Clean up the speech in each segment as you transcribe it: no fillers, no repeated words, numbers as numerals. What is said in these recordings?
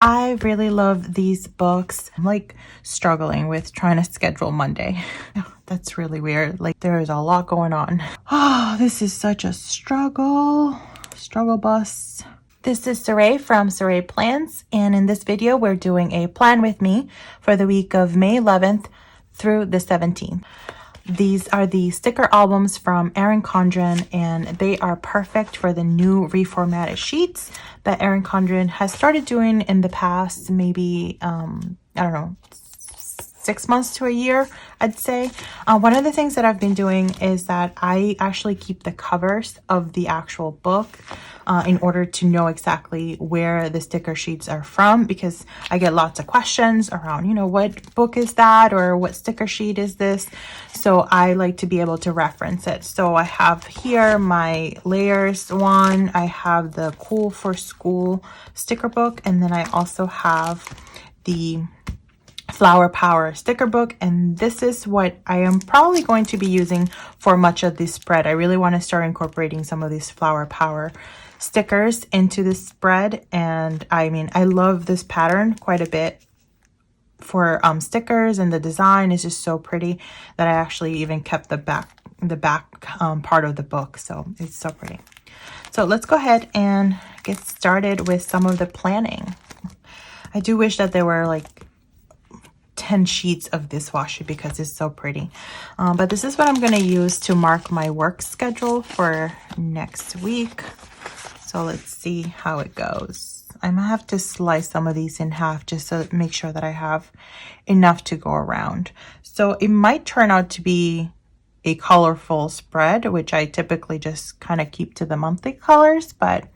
I really love these books. I'm like struggling with trying to schedule Monday. That's really weird. Like there is a lot going on. Oh, this is such a struggle. Struggle bus. This is Saray from Saray Plans, and in this video we're doing a plan with me for the week of May 11th through the 17th. These are the sticker albums from Erin Condren, and they are perfect for the new reformatted sheets that Erin Condren has started doing in the past, maybe, I don't know, 6 months to a year, I'd say. One of the things that I've been doing is that I actually keep the covers of the actual book in order to know exactly where the sticker sheets are from, because I get lots of questions around, you know, what book is that or what sticker sheet is this? So I like to be able to reference it. So I have here my layers one, I have the Cool for School sticker book, and then I also have the Flower Power sticker book, and this is what I am probably going to be using for much of this spread. I really want to start incorporating some of these Flower Power stickers into this spread, and I mean, I love this pattern quite a bit for stickers, and the design is just so pretty that I actually even kept the back part of the book, so it's so pretty. So let's go ahead and get started with some of the planning. I do wish that there were like 10 sheets of this washi because it's so pretty, but this is what I'm going to use to mark my work schedule for next week. So let's see how it goes. I'm gonna have to slice some of these in half just to make sure that I have enough to go around. So it might turn out to be a colorful spread, which I typically just kind of keep to the monthly colors, but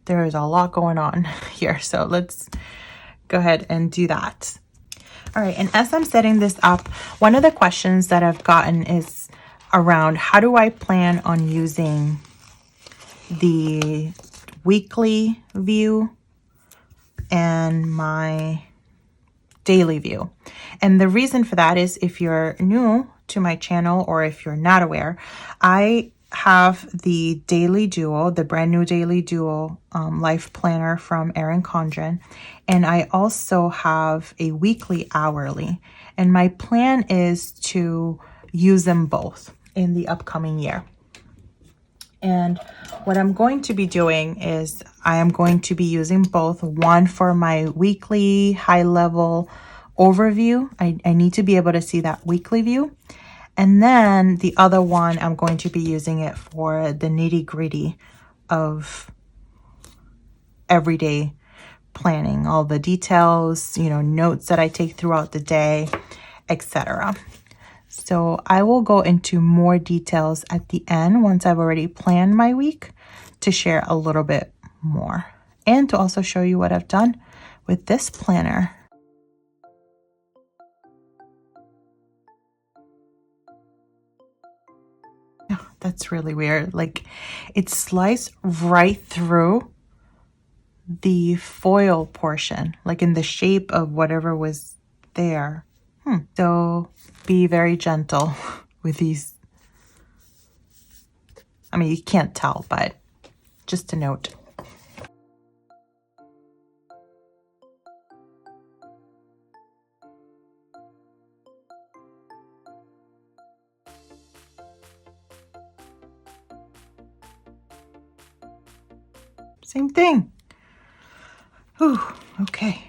there is a lot going on here, so let's go ahead and do that. All right, and as I'm setting this up, one of the questions that I've gotten is around how do I plan on using the weekly view and my daily view. And the reason for that is, if you're new to my channel or if you're not aware, I have the Daily Duo, the brand new Daily Duo life planner from Erin Condren, and I also have a weekly hourly, and my plan is to use them both in the upcoming year. And what I'm going to be doing is I am going to be using both, one for my weekly high level overview. I need to be able to see that weekly view. And then the other one, I'm going to be using it for the nitty gritty of everyday planning, all the details, you know, notes that I take throughout the day, etc. So I will go into more details at the end once I've already planned my week to share a little bit more and to also show you what I've done with this planner. Oh, that's really weird. Like it's sliced right through the foil portion, like in the shape of whatever was there. So be very gentle with these. I mean, you can't tell, but just a note. Same thing. Ooh, okay.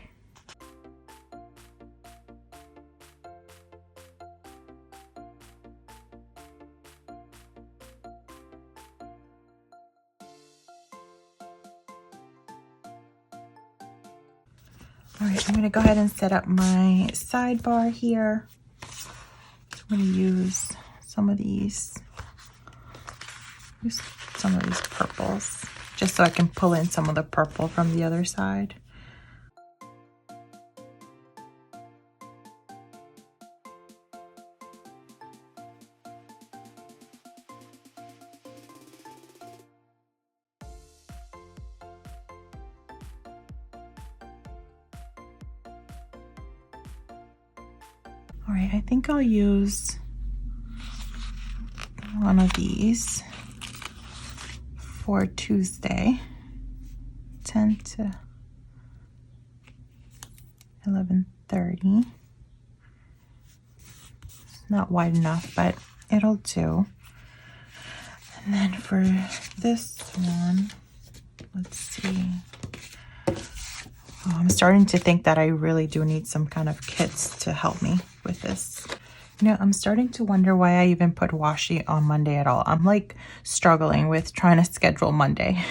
All right, I'm going to go ahead and set up my sidebar here. I'm going to use some of these purples, just so I can pull in some of the purple from the other side. All right, I think I'll use one of these for Tuesday. 11:30. It's not wide enough, but it'll do. And then for this one, let's see. Oh, I'm starting to think that I really do need some kind of kits to help me with this. You know, I'm starting to wonder why I even put washi on Monday at all. I'm like struggling with trying to schedule Monday.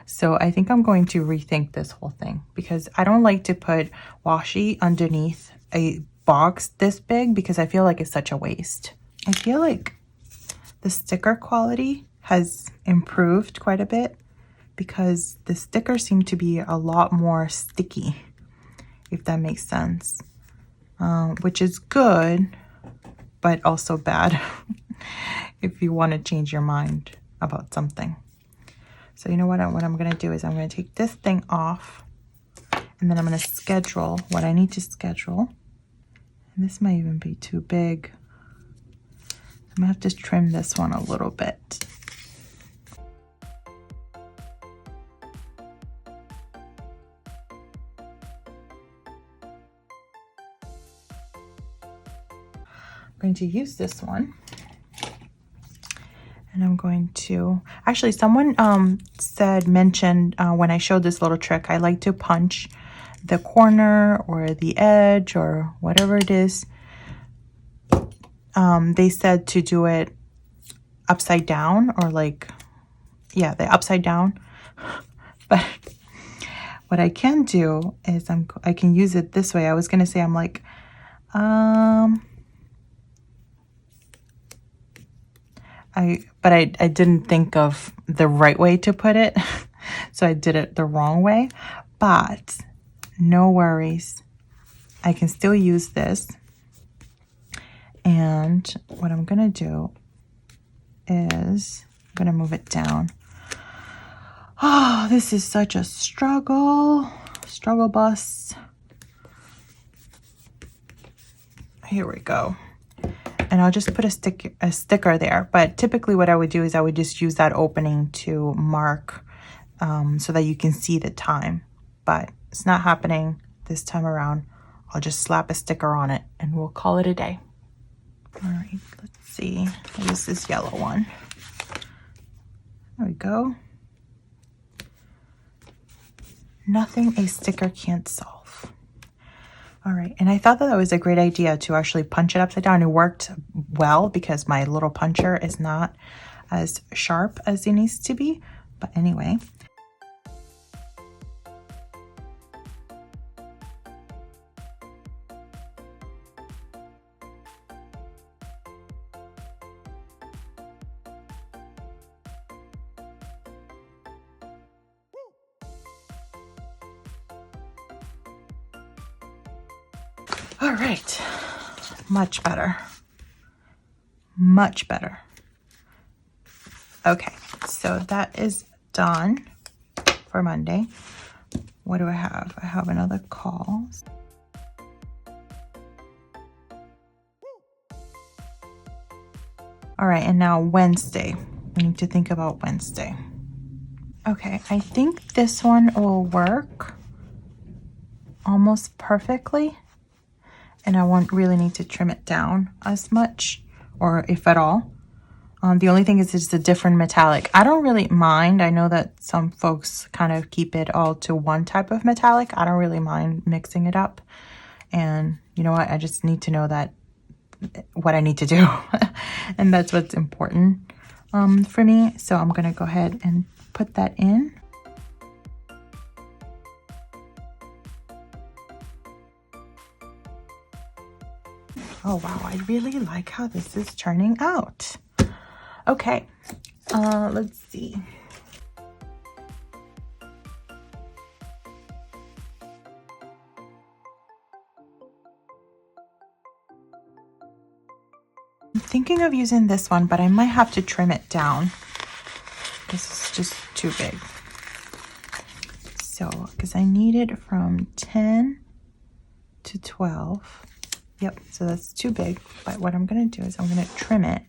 So I think I'm going to rethink this whole thing because I don't like to put washi underneath a box this big because I feel like it's such a waste. I feel like the sticker quality has improved quite a bit because the stickers seem to be a lot more sticky, if that makes sense, which is good, but also bad if you want to change your mind about something. So you know what I'm going to do is I'm going to take this thing off and then I'm going to schedule what I need to schedule. And this might even be too big. I'm going to have to trim this one a little bit. I'm going to use this one. And I'm going to, actually someone mentioned when I showed this little trick, I like to punch the corner or the edge or whatever it is. They said to do it upside down or like, yeah, the upside down. But what I can do is I can use it this way. I was going to say, I'm like, I didn't think of the right way to put it. So I did it the wrong way, but no worries. I can still use this. And what I'm going to do is I'm going to move it down. Oh, this is such a struggle bus. Here we go. And I'll just put a sticker there. But typically what I would do is I would just use that opening to mark so that you can see the time. But it's not happening this time around. I'll just slap a sticker on it and we'll call it a day. All right, let's see. I'll use this yellow one. There we go. Nothing a sticker can't solve. All right, and I thought that was a great idea to actually punch it upside down. It worked well because my little puncher is not as sharp as it needs to be. But anyway. All right, much better. Much better. Okay, so that is done for Monday. What do I have? I have another call. All right, and now Wednesday. I need to think about Wednesday. Okay, I think this one will work almost perfectly. And I won't really need to trim it down as much, or if at all. The only thing is it's a different metallic. I don't really mind. I know that some folks kind of keep it all to one type of metallic. I don't really mind mixing it up. And you know what? I just need to know that what I need to do. And that's what's important for me. So I'm going to go ahead and put that in. Oh, wow. I really like how this is turning out. Okay. Let's see. I'm thinking of using this one, but I might have to trim it down. This is just too big. So, because I need it from 10 to 12. Yep, so that's too big. But what I'm going to do is I'm going to trim it.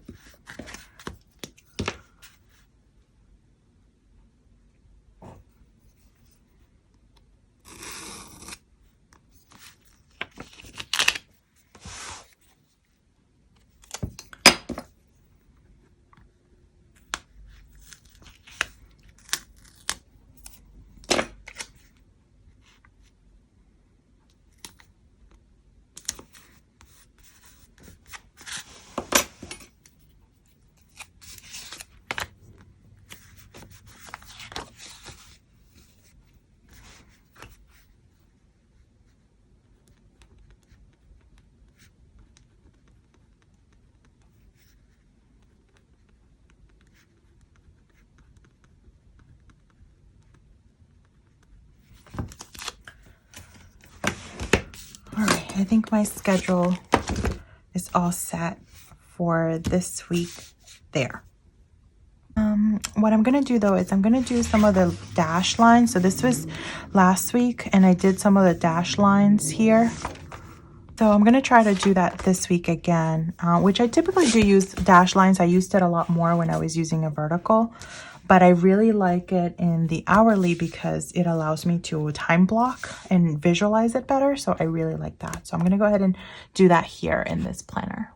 I think my schedule is all set for this week there. What I'm gonna do though is I'm gonna do some of the dash lines. So this was last week and I did some of the dash lines here. So I'm gonna try to do that this week again, which I typically do use dash lines. I used it a lot more when I was using a vertical, but I really like it in the hourly because it allows me to time block and visualize it better. So I really like that. So I'm gonna go ahead and do that here in this planner.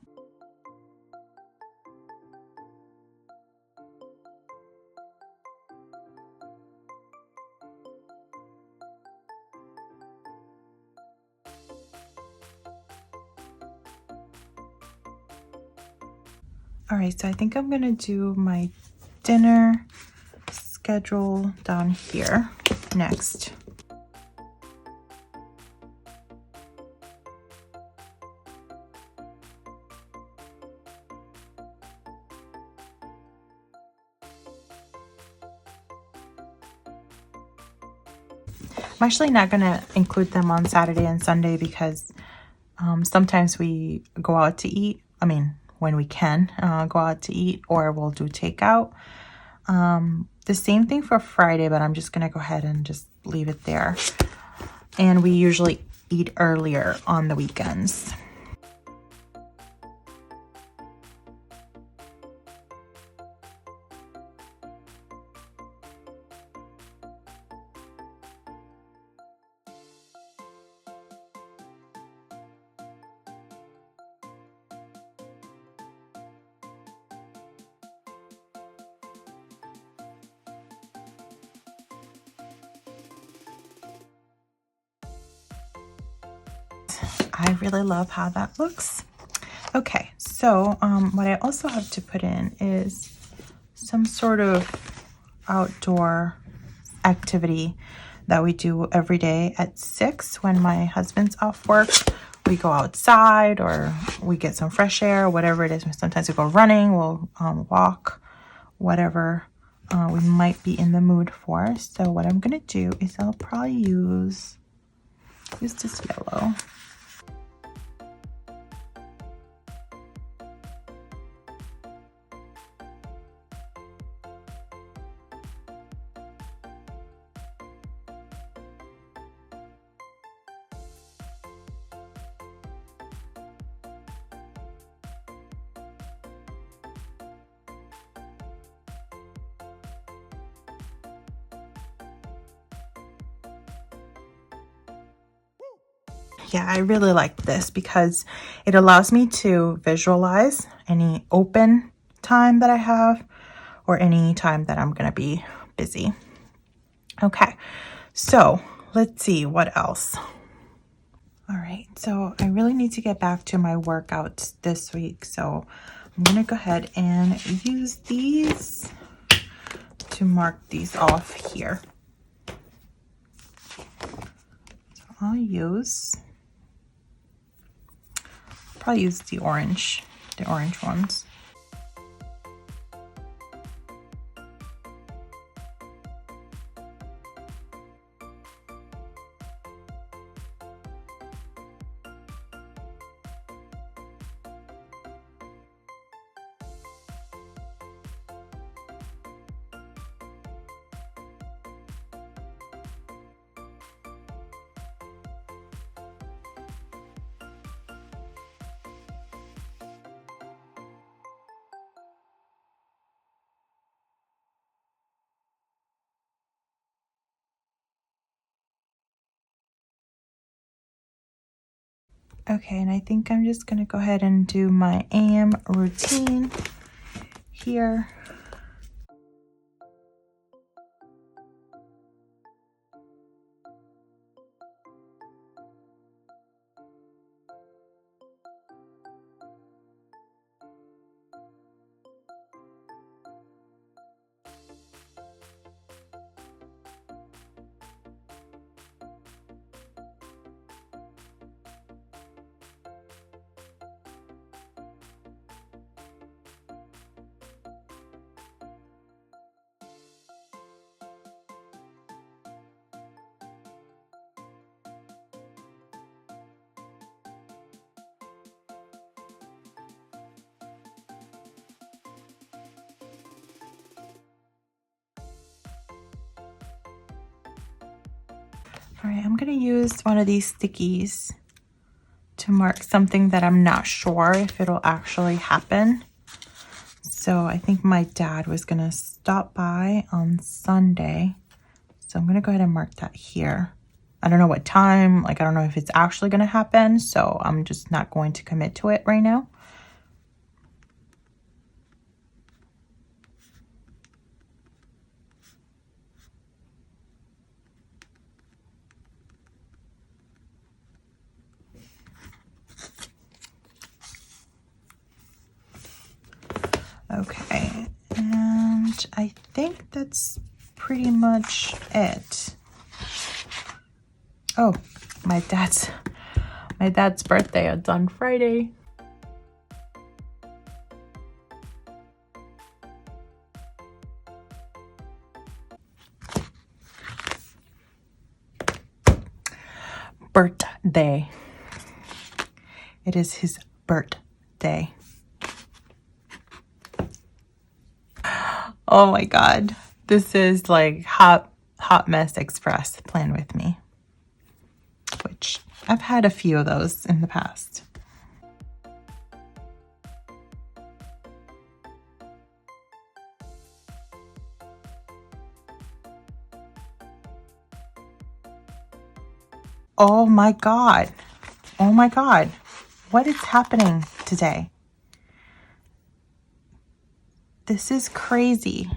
All right, so I think I'm gonna do my dinner schedule down here next. I'm actually not gonna include them on Saturday and Sunday because sometimes we go out to eat. I mean, when we can go out to eat, or we'll do takeout. The same thing for Friday, but I'm just gonna go ahead and just leave it there. And we usually eat earlier on the weekends. I really love how that looks. Okay, so what I also have to put in is some sort of outdoor activity that we do every day at 6 when my husband's off work. We go outside or we get some fresh air, whatever it is. Sometimes we go running, we'll walk, whatever we might be in the mood for. So what I'm gonna do is I'll probably use this yellow. Yeah, I really like this because it allows me to visualize any open time that I have or any time that I'm going to be busy. Okay, so let's see what else. All right, so I really need to get back to my workouts this week. So I'm going to go ahead and use these to mark these off here. So I'll probably use the orange ones. Okay, and I think I'm just gonna go ahead and do my AM routine here. All right, I'm gonna use one of these stickies to mark something that I'm not sure if it'll actually happen. So I think my dad was gonna stop by on Sunday. So I'm gonna go ahead and mark that here. I don't know what time, like I don't know if it's actually gonna happen, so I'm just not going to commit to it right now. Okay, and I think that's pretty much it. Oh, my dad's birthday is on Friday. Birthday. It is his birthday. Oh my God. This is like hot mess express. Plan with me. Which I've had a few of those in the past. Oh my God. Oh my God. What is happening today? This is crazy.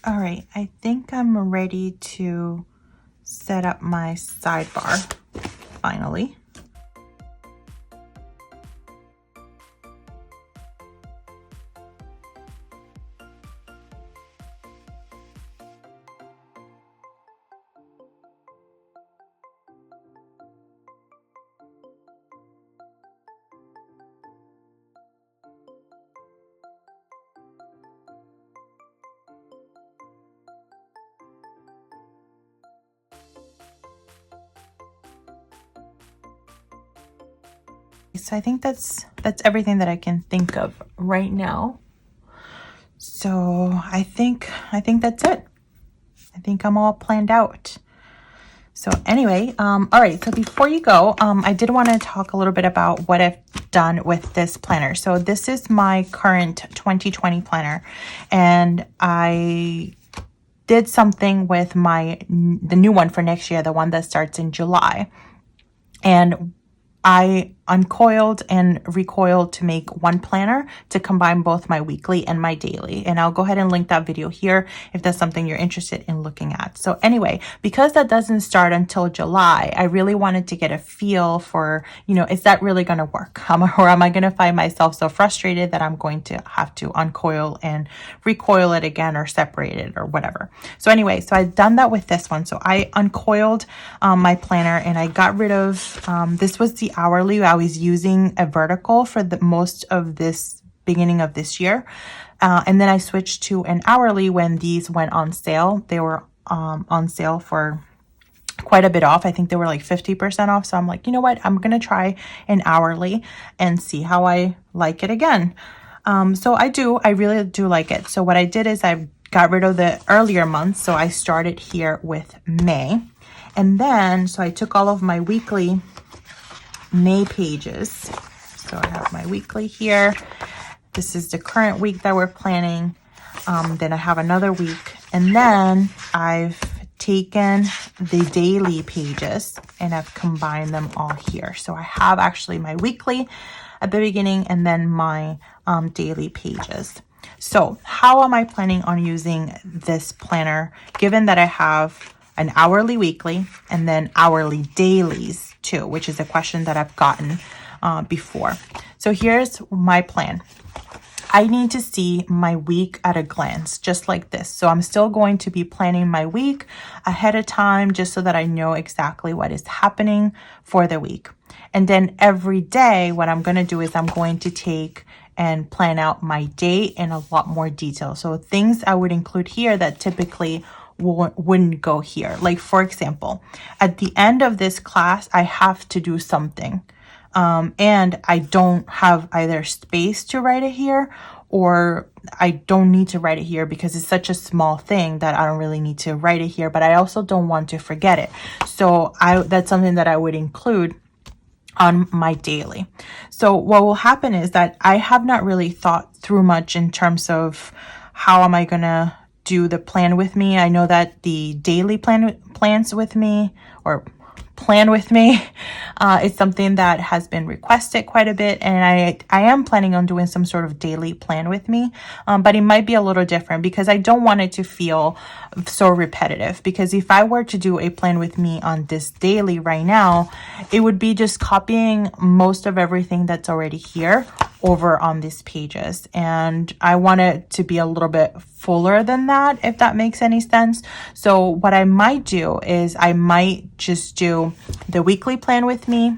All right, I think I'm ready to set up my sidebar finally. So I think that's everything that I can think of right now. So I think that's it. I think I'm all planned out. So anyway, all right, so before you go, I did want to talk a little bit about what I've done with this planner. So this is my current 2020 planner, and I did something with the new one for next year, the one that starts in July. And I uncoiled and recoiled to make one planner to combine both my weekly and my daily. And I'll go ahead and link that video here if that's something you're interested in looking at. So anyway, because that doesn't start until July, I really wanted to get a feel for, is that really going to work? Or am I going to find myself so frustrated that I'm going to have to uncoil and recoil it again or separate it or whatever. So anyway, so I've done that with this one. So I uncoiled my planner and I got rid of, this was the hourly. I was using a vertical for the most of this beginning of this year. And then I switched to an hourly when these went on sale. They were on sale for quite a bit off. I think they were like 50% off. So I'm like, you know what? I'm going to try an hourly and see how I like it again. So I really do like it. So what I did is I got rid of the earlier months. So I started here with May. And then, so I took all of my weekly May pages. So I have my weekly here. This is the current week that we're planning. Then I have another week. And then I've taken the daily pages and I've combined them all here. So I have actually my weekly at the beginning and then my daily pages. So how am I planning on using this planner, given that I have an hourly weekly and then hourly dailies too, which is a question that I've gotten before. So here's my plan. I need to see my week at a glance, just like this. So I'm still going to be planning my week ahead of time, just so that I know exactly what is happening for the week. And then every day, what I'm going to do is I'm going to take and plan out my day in a lot more detail. So things I would include here that typically wouldn't go here. Like for example, at the end of this class, I have to do something. And I don't have either space to write it here, or I don't need to write it here because it's such a small thing that I don't really need to write it here, but I also don't want to forget it. So that's something that I would include on my daily. So what will happen is that I have not really thought through much in terms of how am I gonna do the plan with me. I know that the daily plans with me, or plan with me, it's something that has been requested quite a bit, and I am planning on doing some sort of daily plan with me, but it might be a little different because I don't want it to feel so repetitive. Because if I were to do a plan with me on this daily right now, it would be just copying most of everything that's already here over on these pages, and I want it to be a little bit fuller than that, if that makes any sense. So what I might do is I might just do the weekly plan with me,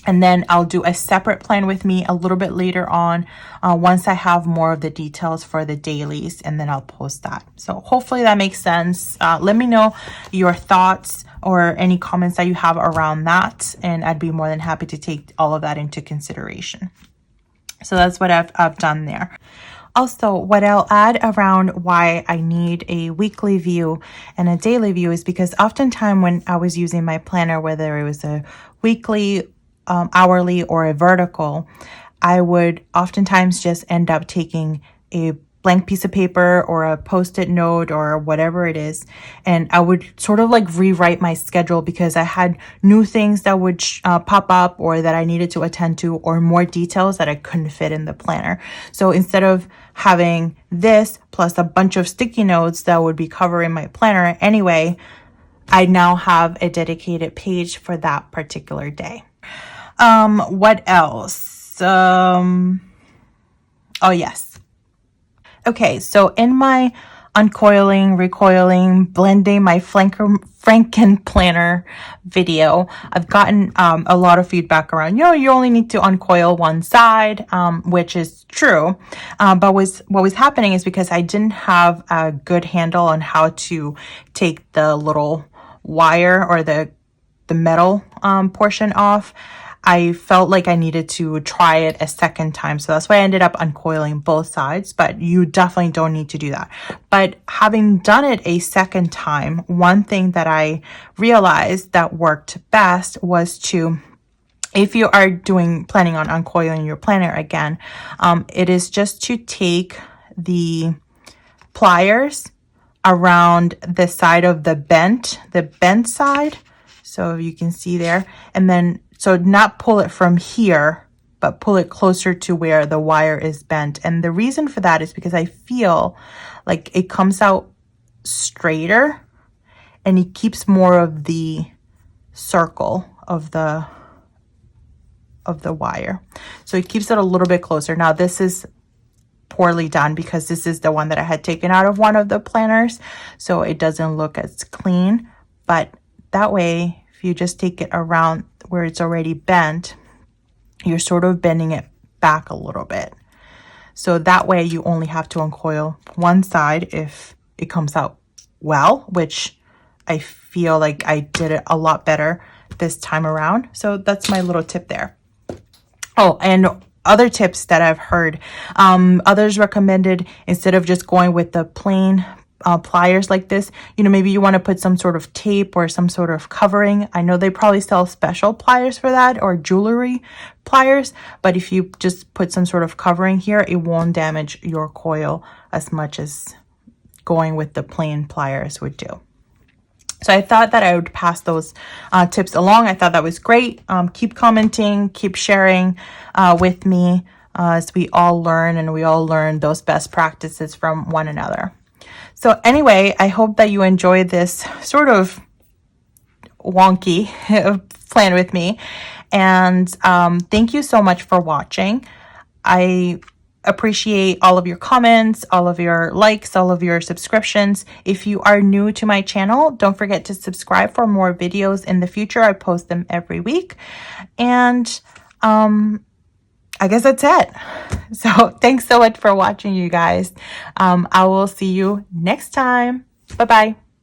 and then I'll do a separate plan with me a little bit later on, once I have more of the details for the dailies, and then I'll post that. So hopefully that makes sense. Let me know your thoughts or any comments that you have around that, and I'd be more than happy to take all of that into consideration. So that's what I've done there. Also, what I'll add around why I need a weekly view and a daily view is because oftentimes when I was using my planner, whether it was a weekly, hourly, or a vertical, I would oftentimes just end up taking a blank piece of paper or a post-it note or whatever it is, and I would sort of like rewrite my schedule because I had new things that would pop up, or that I needed to attend to, or more details that I couldn't fit in the planner. So instead of having this plus a bunch of sticky notes that would be covering my planner anyway, I now have a dedicated page for that particular day. What else? Oh yes. Okay, so in my uncoiling, recoiling, blending my Franken planner video, I've gotten a lot of feedback around, you only need to uncoil one side, which is true. But what was happening is because I didn't have a good handle on how to take the little wire or the metal portion off, I felt like I needed to try it a second time. So that's why I ended up uncoiling both sides, but you definitely don't need to do that. But having done it a second time, one thing that I realized that worked best was to, if you are planning on uncoiling your planner again, it is just to take the pliers around the side of the bent side. So you can see there, and then so not pull it from here, but pull it closer to where the wire is bent. And the reason for that is because I feel like it comes out straighter and it keeps more of the circle of the wire. So it keeps it a little bit closer. Now this is poorly done because this is the one that I had taken out of one of the planners, so it doesn't look as clean. But that way, if you just take it around where it's already bent, you're sort of bending it back a little bit. So that way you only have to uncoil one side if it comes out well, which I feel like I did it a lot better this time around. So that's my little tip there. Oh, and other tips that I've heard, others recommended, instead of just going with the plain pliers like this, maybe you want to put some sort of tape or some sort of covering. I know they probably sell special pliers for that, or jewelry pliers, but if you just put some sort of covering here, it won't damage your coil as much as going with the plain pliers would do. So I thought that I would pass those tips along. I thought that was great. Keep commenting, keep sharing with me as we all learn, and we all learn those best practices from one another. So anyway, I hope that you enjoyed this sort of wonky plan with me. And thank you so much for watching. I appreciate all of your comments, all of your likes, all of your subscriptions. If you are new to my channel, don't forget to subscribe for more videos in the future. I post them every week. And I guess that's it. So thanks so much for watching, you guys. I will see you next time. Bye-bye.